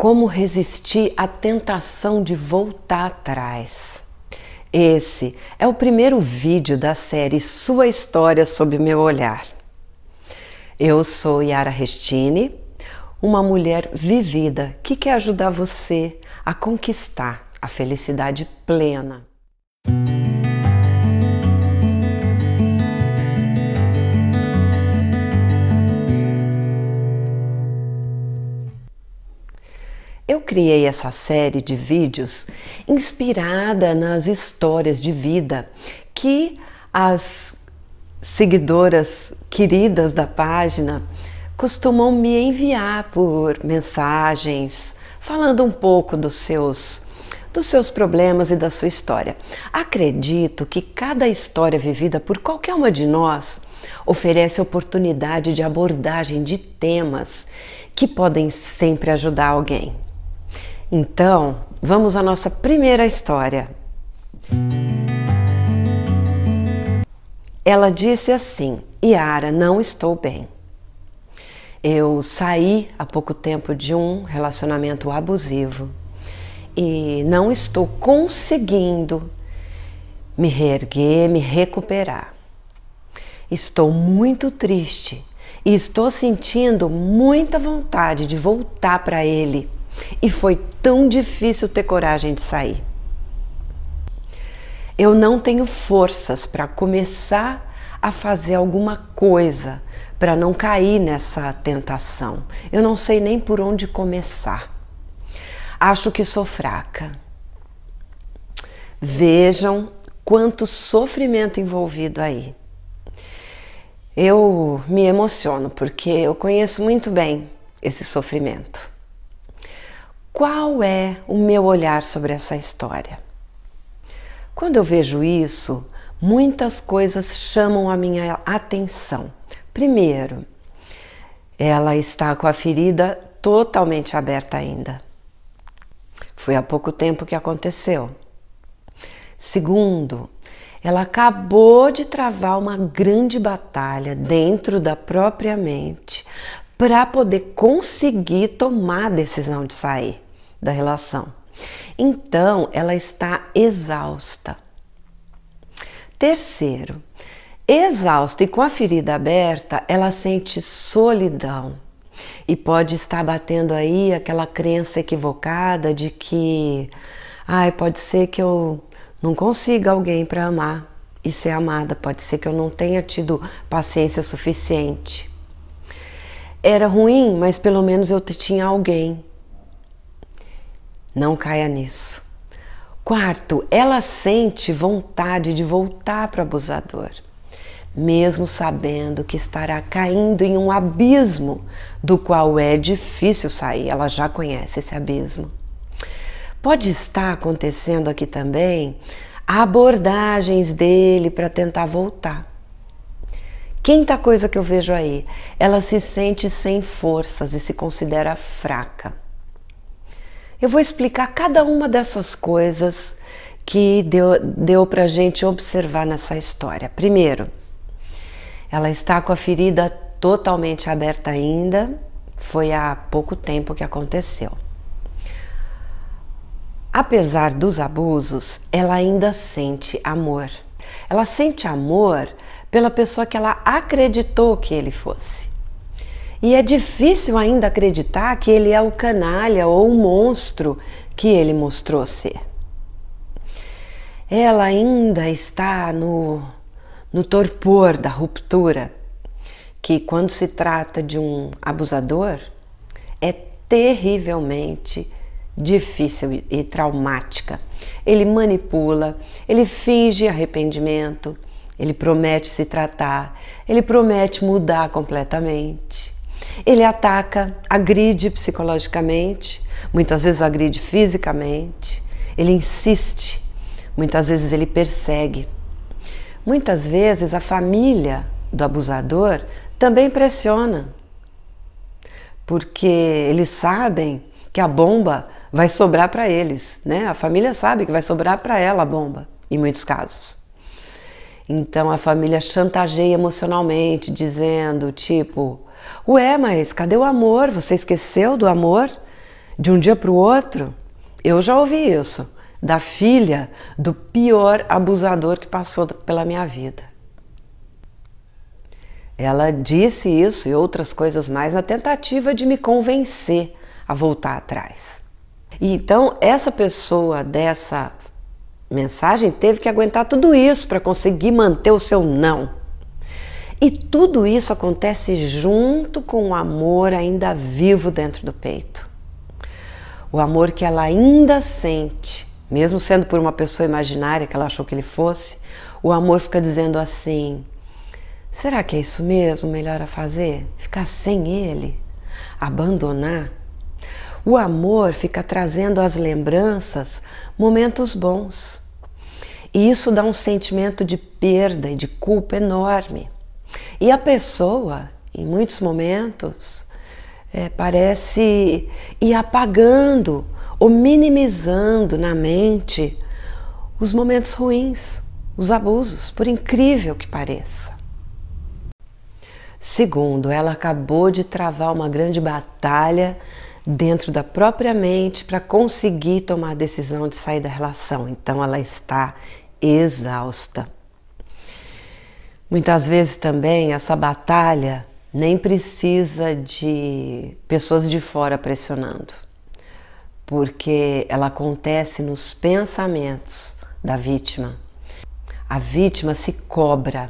Como resistir à tentação de voltar atrás. Esse é o primeiro vídeo da série Sua História sob Meu Olhar. Eu sou Yara Restini, uma mulher vivida que quer ajudar você a conquistar a felicidade plena. Eu criei essa série de vídeos inspirada nas histórias de vida que as seguidoras queridas da página costumam me enviar por mensagens, falando um pouco dos seus problemas e da sua história. Acredito que cada história vivida por qualquer uma de nós oferece oportunidade de abordagem de temas que podem sempre ajudar alguém. Então, vamos à nossa primeira história. Ela disse assim: Yara, não estou bem. Eu saí há pouco tempo de um relacionamento abusivo e não estou conseguindo me reerguer, me recuperar. Estou muito triste e estou sentindo muita vontade de voltar para ele. E foi tão difícil ter coragem de sair. Eu não tenho forças para começar a fazer alguma coisa para não cair nessa tentação. Eu não sei nem por onde começar. Acho que sou fraca. Vejam quanto sofrimento envolvido aí. Eu me emociono porque eu conheço muito bem esse sofrimento. Qual é o meu olhar sobre essa história? Quando eu vejo isso, muitas coisas chamam a minha atenção. Primeiro, ela está com a ferida totalmente aberta ainda. Foi há pouco tempo que aconteceu. Segundo, ela acabou de travar uma grande batalha dentro da própria mente para poder conseguir tomar a decisão de sair da relação. Então, ela está exausta. Terceiro, exausta e com a ferida aberta, ela sente solidão. E pode estar batendo aí aquela crença equivocada de que pode ser que eu não consiga alguém para amar e ser amada. Pode ser que eu não tenha tido paciência suficiente. Era ruim, mas pelo menos eu tinha alguém. Não caia nisso. Quarto, ela sente vontade de voltar para o abusador, mesmo sabendo que estará caindo em um abismo do qual é difícil sair. Ela já conhece esse abismo. Pode estar acontecendo aqui também abordagens dele para tentar voltar. Quinta coisa que eu vejo aí, ela se sente sem forças e se considera fraca. Eu vou explicar cada uma dessas coisas que deu pra gente observar nessa história. Primeiro, ela está com a ferida totalmente aberta ainda, foi há pouco tempo que aconteceu. Apesar dos abusos, ela ainda sente amor. Ela sente amor pela pessoa que ela acreditou que ele fosse. E é difícil ainda acreditar que ele é o canalha ou o monstro que ele mostrou ser. Ela ainda está no torpor da ruptura, que quando se trata de um abusador, é terrivelmente difícil e traumática. Ele manipula, ele finge arrependimento, ele promete se tratar, ele promete mudar completamente. Ele ataca, agride psicologicamente, muitas vezes agride fisicamente, ele insiste, muitas vezes ele persegue. Muitas vezes a família do abusador também pressiona, porque eles sabem que a bomba vai sobrar para eles, né? A família sabe que vai sobrar para ela a bomba, em muitos casos. Então a família chantageia emocionalmente, dizendo tipo: ué, mas cadê o amor? Você esqueceu do amor De um dia para o outro, eu já ouvi isso da filha do pior abusador que passou pela minha vida. Ela disse isso e outras coisas mais na tentativa de me convencer a voltar atrás. E então, essa pessoa dessa mensagem teve que aguentar tudo isso para conseguir manter o seu não. E tudo isso acontece junto com o amor ainda vivo dentro do peito. O amor que ela ainda sente, mesmo sendo por uma pessoa imaginária que ela achou que ele fosse, o amor fica dizendo assim: será que é isso mesmo melhor a fazer? Ficar sem ele? Abandonar? O amor fica trazendo às lembranças momentos bons. E isso dá um sentimento de perda e de culpa enorme. E a pessoa, em muitos momentos, parece ir apagando ou minimizando na mente os momentos ruins, os abusos, por incrível que pareça. Segundo, ela acabou de travar uma grande batalha dentro da própria mente para conseguir tomar a decisão de sair da relação. Então ela está exausta. Muitas vezes também essa batalha nem precisa de pessoas de fora pressionando, porque ela acontece nos pensamentos da vítima. A vítima se cobra,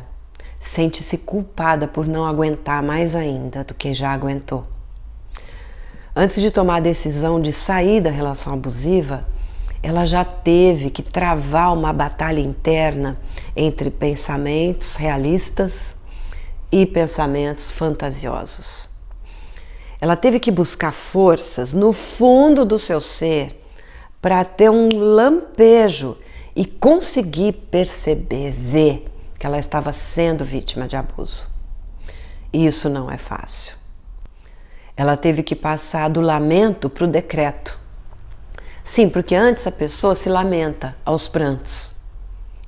sente-se culpada por não aguentar mais ainda do que já aguentou. Antes de tomar a decisão de sair da relação abusiva, ela já teve que travar uma batalha interna entre pensamentos realistas e pensamentos fantasiosos. Ela teve que buscar forças no fundo do seu ser para ter um lampejo e conseguir perceber, ver que ela estava sendo vítima de abuso. E isso não é fácil. Ela teve que passar do lamento para o decreto. Sim, porque antes a pessoa se lamenta aos prantos,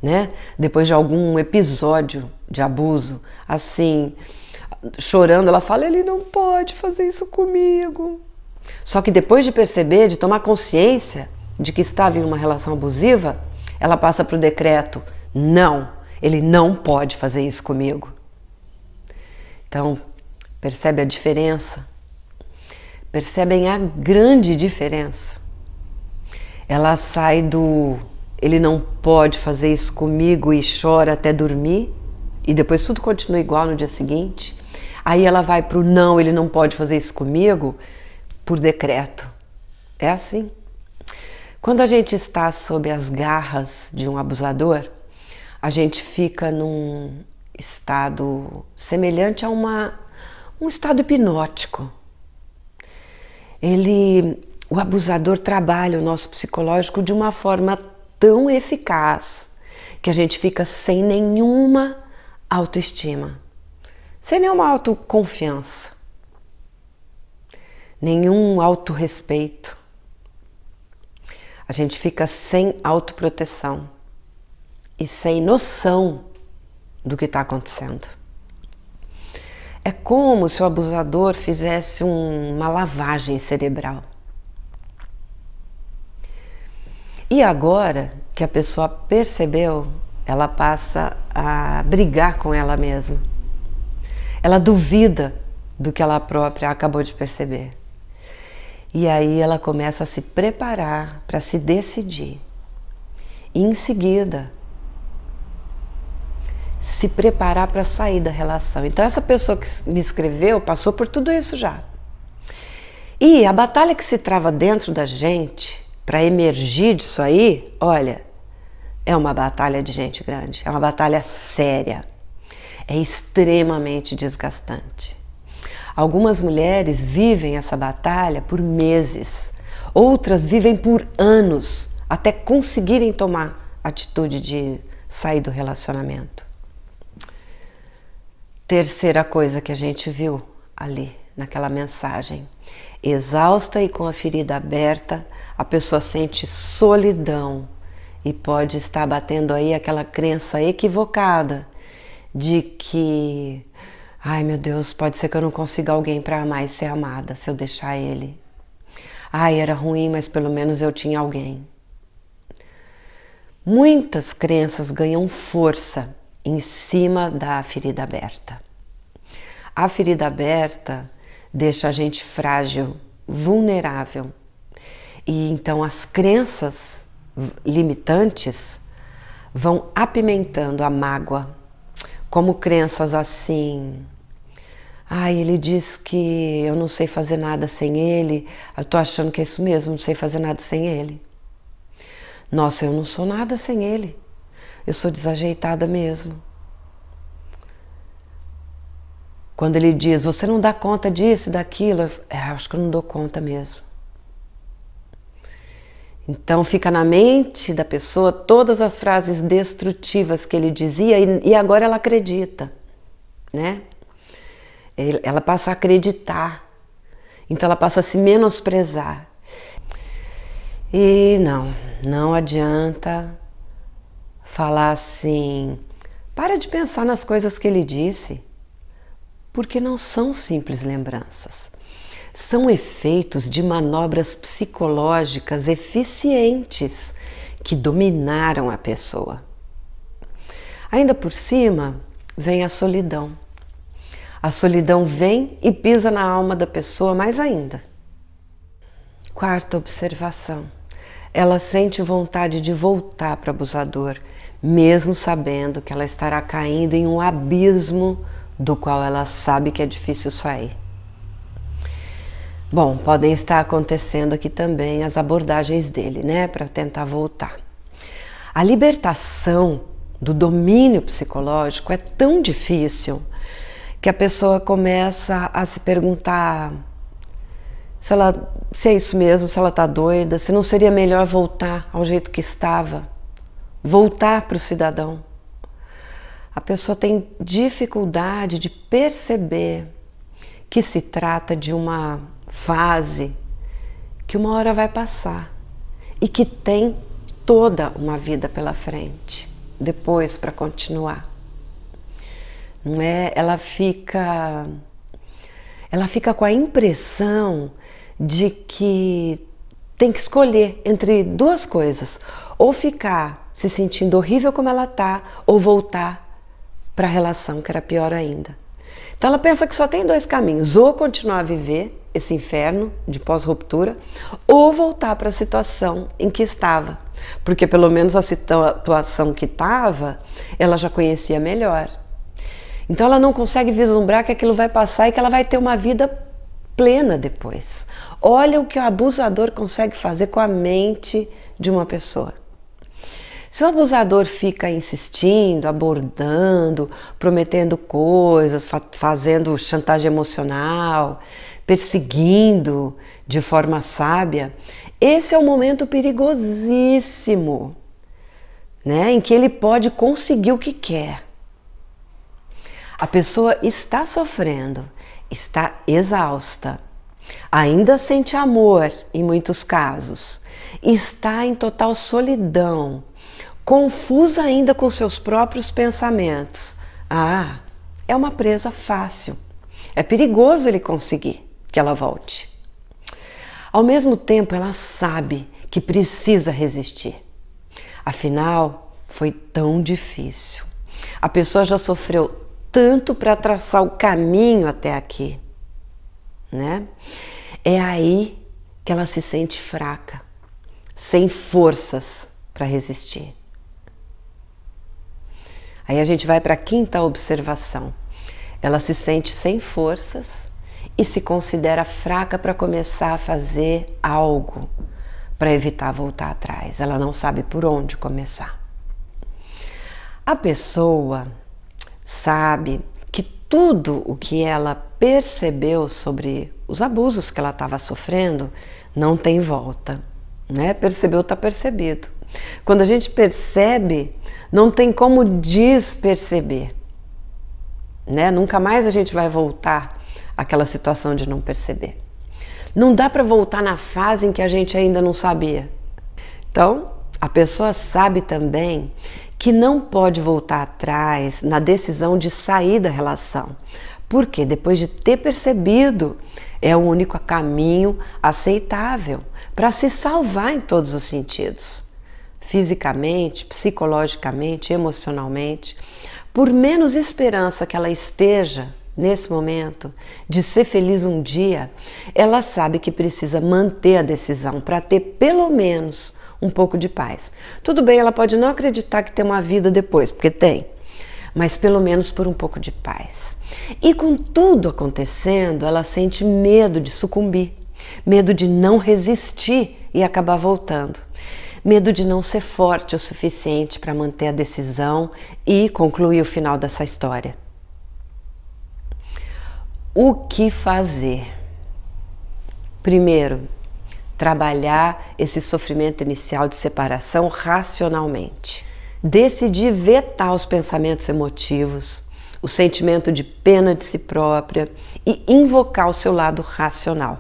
né? Depois de algum episódio de abuso, assim, chorando, ela fala: ele não pode fazer isso comigo. Só que depois de perceber, de tomar consciência de que estava em uma relação abusiva, ela passa para o decreto: não, ele não pode fazer isso comigo. Então, percebe a diferença? Percebem a grande diferença? Ela sai do ele não pode fazer isso comigo e chora até dormir, e depois tudo continua igual no dia seguinte. Aí ela vai para o não, ele não pode fazer isso comigo, por decreto. É assim. Quando a gente está sob as garras de um abusador, a gente fica num estado semelhante a um estado hipnótico. O abusador trabalha o nosso psicológico de uma forma tão eficaz que a gente fica sem nenhuma autoestima, sem nenhuma autoconfiança, nenhum autorrespeito. A gente fica sem autoproteção e sem noção do que está acontecendo. É como se o abusador fizesse uma lavagem cerebral. E agora que a pessoa percebeu, ela passa a brigar com ela mesma. Ela duvida do que ela própria acabou de perceber. E aí ela começa a se preparar para se decidir. E em seguida, se preparar para sair da relação. Então essa pessoa que me escreveu passou por tudo isso já. E a batalha que se trava dentro da gente para emergir disso aí, olha, é uma batalha de gente grande, é uma batalha séria, é extremamente desgastante. Algumas mulheres vivem essa batalha por meses, outras vivem por anos, até conseguirem tomar atitude de sair do relacionamento. Terceira coisa que a gente viu ali naquela mensagem: exausta e com a ferida aberta, a pessoa sente solidão e pode estar batendo aí aquela crença equivocada de que, ai meu Deus, pode ser que eu não consiga alguém para amar e ser amada se eu deixar ele. Ai, era ruim, mas pelo menos eu tinha alguém. Muitas crenças ganham força em cima da ferida aberta. A ferida aberta deixa a gente frágil, vulnerável. E então as crenças limitantes vão apimentando a mágoa, como crenças assim: ai, ele diz que eu não sei fazer nada sem ele, eu tô achando que é isso mesmo, não sei fazer nada sem ele. Nossa, eu não sou nada sem ele, eu sou desajeitada mesmo. Quando ele diz, você não dá conta disso e daquilo, acho que eu não dou conta mesmo. Então fica na mente da pessoa todas as frases destrutivas que ele dizia e agora ela acredita, né? Ela passa a acreditar, então ela passa a se menosprezar. E não adianta falar assim, para de pensar nas coisas que ele disse, porque não são simples lembranças. São efeitos de manobras psicológicas eficientes que dominaram a pessoa. Ainda por cima, vem a solidão. A solidão vem e pisa na alma da pessoa mais ainda. Quarta observação. Ela sente vontade de voltar para o abusador, mesmo sabendo que ela estará caindo em um abismo do qual ela sabe que é difícil sair. Bom, podem estar acontecendo aqui também as abordagens dele, né, para tentar voltar. A libertação do domínio psicológico é tão difícil que a pessoa começa a se perguntar se é isso mesmo, se ela está doida, se não seria melhor voltar ao jeito que estava, voltar para o cidadão. A pessoa tem dificuldade de perceber que se trata de uma fase que uma hora vai passar e que tem toda uma vida pela frente, depois para continuar. Não é? Ela fica com a impressão de que tem que escolher entre duas coisas, ou ficar se sentindo horrível como ela está, ou voltar para a relação, que era pior ainda. Então ela pensa que só tem dois caminhos, ou continuar a viver esse inferno de pós-ruptura, ou voltar para a situação em que estava, porque pelo menos a situação que estava, ela já conhecia melhor. Então ela não consegue vislumbrar que aquilo vai passar e que ela vai ter uma vida plena depois. Olha o que o abusador consegue fazer com a mente de uma pessoa. Se o abusador fica insistindo, abordando, prometendo coisas, fazendo chantagem emocional, perseguindo de forma sábia, esse é um momento perigosíssimo, né, em que ele pode conseguir o que quer. A pessoa está sofrendo, está exausta, ainda sente amor em muitos casos, está em total solidão, confusa ainda com seus próprios pensamentos. Ah, é uma presa fácil. É perigoso ele conseguir que ela volte. Ao mesmo tempo, ela sabe que precisa resistir. Afinal, foi tão difícil. A pessoa já sofreu tanto para traçar o caminho até aqui, né? É aí que ela se sente fraca, sem forças para resistir. Aí a gente vai para a quinta observação. Ela se sente sem forças e se considera fraca para começar a fazer algo para evitar voltar atrás. Ela não sabe por onde começar. A pessoa sabe que tudo o que ela percebeu sobre os abusos que ela estava sofrendo não tem volta, né? Percebeu, está percebido. Quando a gente percebe, não tem como desperceber, né? Nunca mais a gente vai voltar àquela situação de não perceber. Não dá para voltar na fase em que a gente ainda não sabia. Então, a pessoa sabe também que não pode voltar atrás na decisão de sair da relação, porque depois de ter percebido, É o único caminho aceitável para se salvar em todos os sentidos. Fisicamente, psicologicamente, emocionalmente. Por menos esperança que ela esteja nesse momento de ser feliz um dia, ela sabe que precisa manter a decisão para ter pelo menos um pouco de paz. Tudo bem, ela pode não acreditar que tem uma vida depois, porque tem, mas pelo menos por um pouco de paz. E com tudo acontecendo, ela sente medo de sucumbir, medo de não resistir e acabar voltando. Medo de não ser forte o suficiente para manter a decisão e concluir o final dessa história. O que fazer? Primeiro, trabalhar esse sofrimento inicial de separação racionalmente. Decidir vetar os pensamentos emotivos, o sentimento de pena de si própria e invocar o seu lado racional.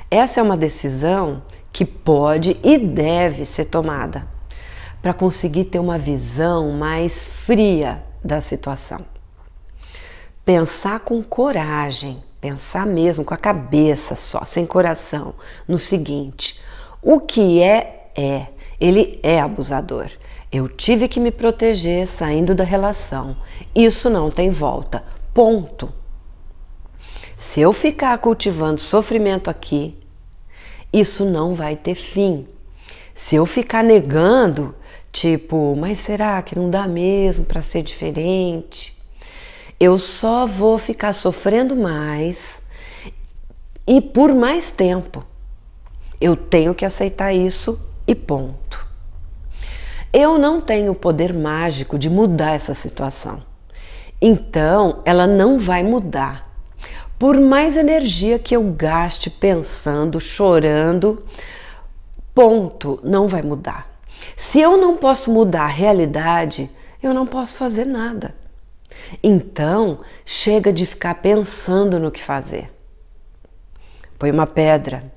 Essa é uma decisão que pode e deve ser tomada para conseguir ter uma visão mais fria da situação. Pensar com coragem, pensar mesmo com a cabeça só, sem coração, no seguinte: o que ele é abusador. Eu tive que me proteger saindo da relação. Isso não tem volta. Ponto. Se eu ficar cultivando sofrimento aqui, isso não vai ter fim. Se eu ficar negando, tipo, mas será que não dá mesmo para ser diferente? Eu só vou ficar sofrendo mais e por mais tempo. Eu tenho que aceitar isso e ponto. Eu não tenho o poder mágico de mudar essa situação. Então, ela não vai mudar. Por mais energia que eu gaste pensando, chorando, ponto, não vai mudar. Se eu não posso mudar a realidade, eu não posso fazer nada. Então, chega de ficar pensando no que fazer. Põe uma pedra.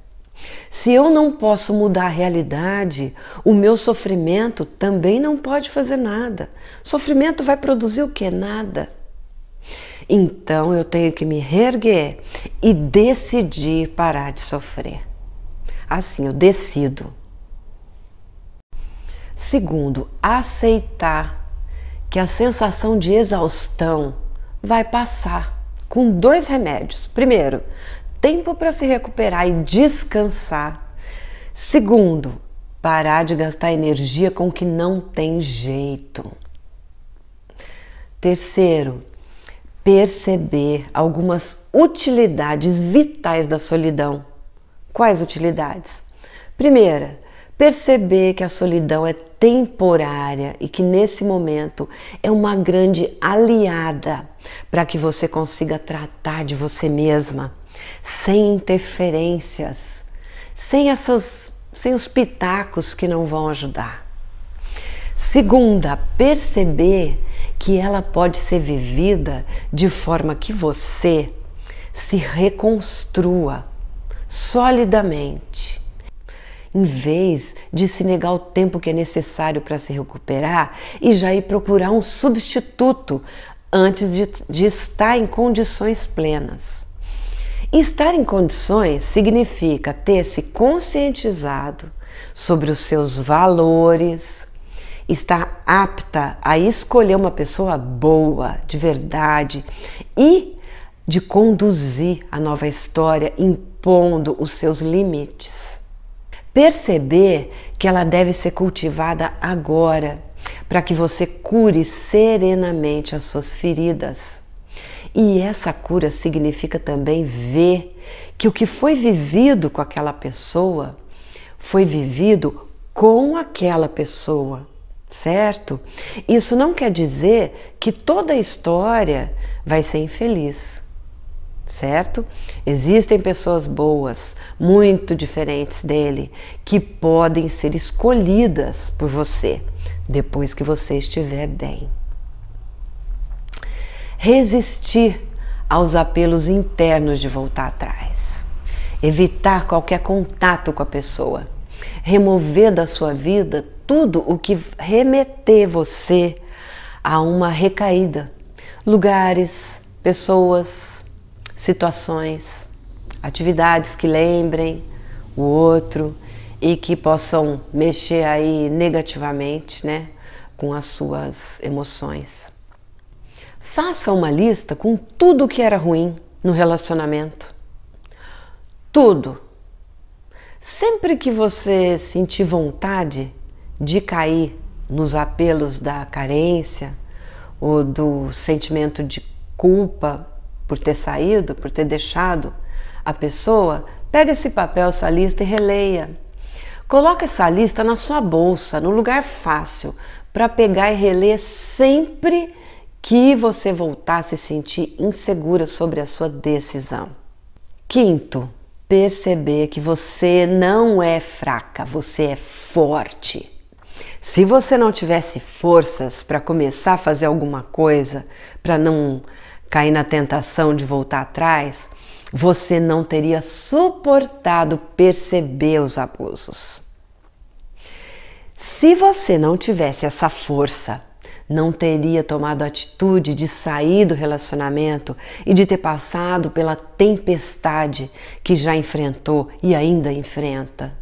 Se eu não posso mudar a realidade, o meu sofrimento também não pode fazer nada. Sofrimento vai produzir o quê? Nada. Então eu tenho que me reerguer e decidir parar de sofrer. Assim, eu decido. Segundo, aceitar que a sensação de exaustão vai passar com 2 remédios. Primeiro, tempo para se recuperar e descansar. Segundo, parar de gastar energia com o que não tem jeito. Terceiro, perceber algumas utilidades vitais da solidão. Quais utilidades? Primeira, perceber que a solidão é temporária e que nesse momento é uma grande aliada para que você consiga tratar de você mesma, sem interferências, sem os pitacos que não vão ajudar. Segunda, perceber que ela pode ser vivida de forma que você se reconstrua solidamente. Em vez de se negar o tempo que é necessário para se recuperar e já ir procurar um substituto antes de estar em condições plenas. Estar em condições significa ter se conscientizado sobre os seus valores, estar apta a escolher uma pessoa boa, de verdade, e de conduzir a nova história impondo os seus limites. Perceber que ela deve ser cultivada agora, para que você cure serenamente as suas feridas. E essa cura significa também ver que o que foi vivido com aquela pessoa foi vivido com aquela pessoa, certo? Isso não quer dizer que toda a história vai ser infeliz, certo? Existem pessoas boas, muito diferentes dele, que podem ser escolhidas por você depois que você estiver bem. Resistir aos apelos internos de voltar atrás. Evitar qualquer contato com a pessoa. Remover da sua vida tudo o que remeter você a uma recaída. Lugares, pessoas, situações, atividades que lembrem o outro e que possam mexer aí negativamente, né, com as suas emoções. Faça uma lista com tudo que era ruim no relacionamento. Tudo. Sempre que você sentir vontade de cair nos apelos da carência ou do sentimento de culpa por ter saído, por ter deixado a pessoa, pega esse papel, essa lista e releia. Coloca essa lista na sua bolsa, no lugar fácil, para pegar e reler sempre que você voltar a se sentir insegura sobre a sua decisão. Quinto, perceber que você não é fraca, você é forte. Se você não tivesse forças para começar a fazer alguma coisa, para não cair na tentação de voltar atrás, você não teria suportado perceber os abusos. Se você não tivesse essa força, não teria tomado a atitude de sair do relacionamento e de ter passado pela tempestade que já enfrentou e ainda enfrenta.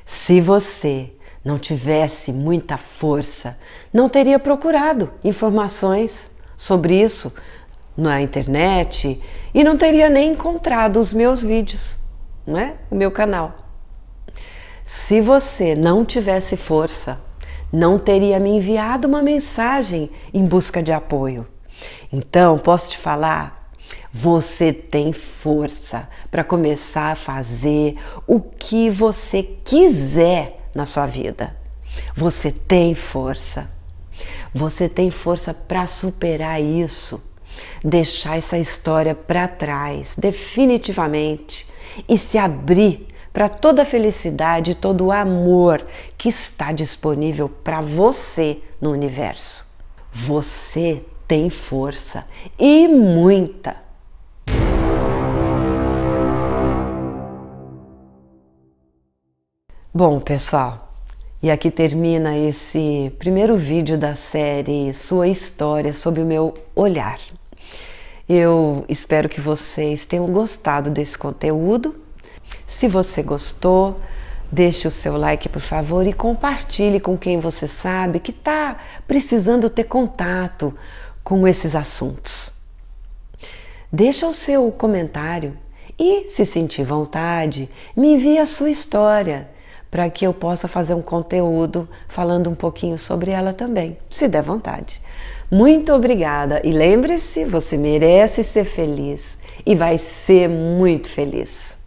Se você não tivesse muita força, não teria procurado informações sobre isso na internet e não teria nem encontrado os meus vídeos, não é? O meu canal. Se você não tivesse força, não teria me enviado uma mensagem em busca de apoio. Então, posso te falar, você tem força para começar a fazer o que você quiser na sua vida. Você tem força. Você tem força para superar isso, deixar essa história para trás, definitivamente, e se abrir para toda a felicidade e todo o amor que está disponível para você no universo. Você tem força e muita. Bom, pessoal, e aqui termina esse primeiro vídeo da série Sua História sob o meu olhar. Eu espero que vocês tenham gostado desse conteúdo. Se você gostou, deixe o seu like, por favor, e compartilhe com quem você sabe que está precisando ter contato com esses assuntos. Deixa o seu comentário e, se sentir vontade, me envie a sua história para que eu possa fazer um conteúdo falando um pouquinho sobre ela também, se der vontade. Muito obrigada e lembre-se, você merece ser feliz e vai ser muito feliz.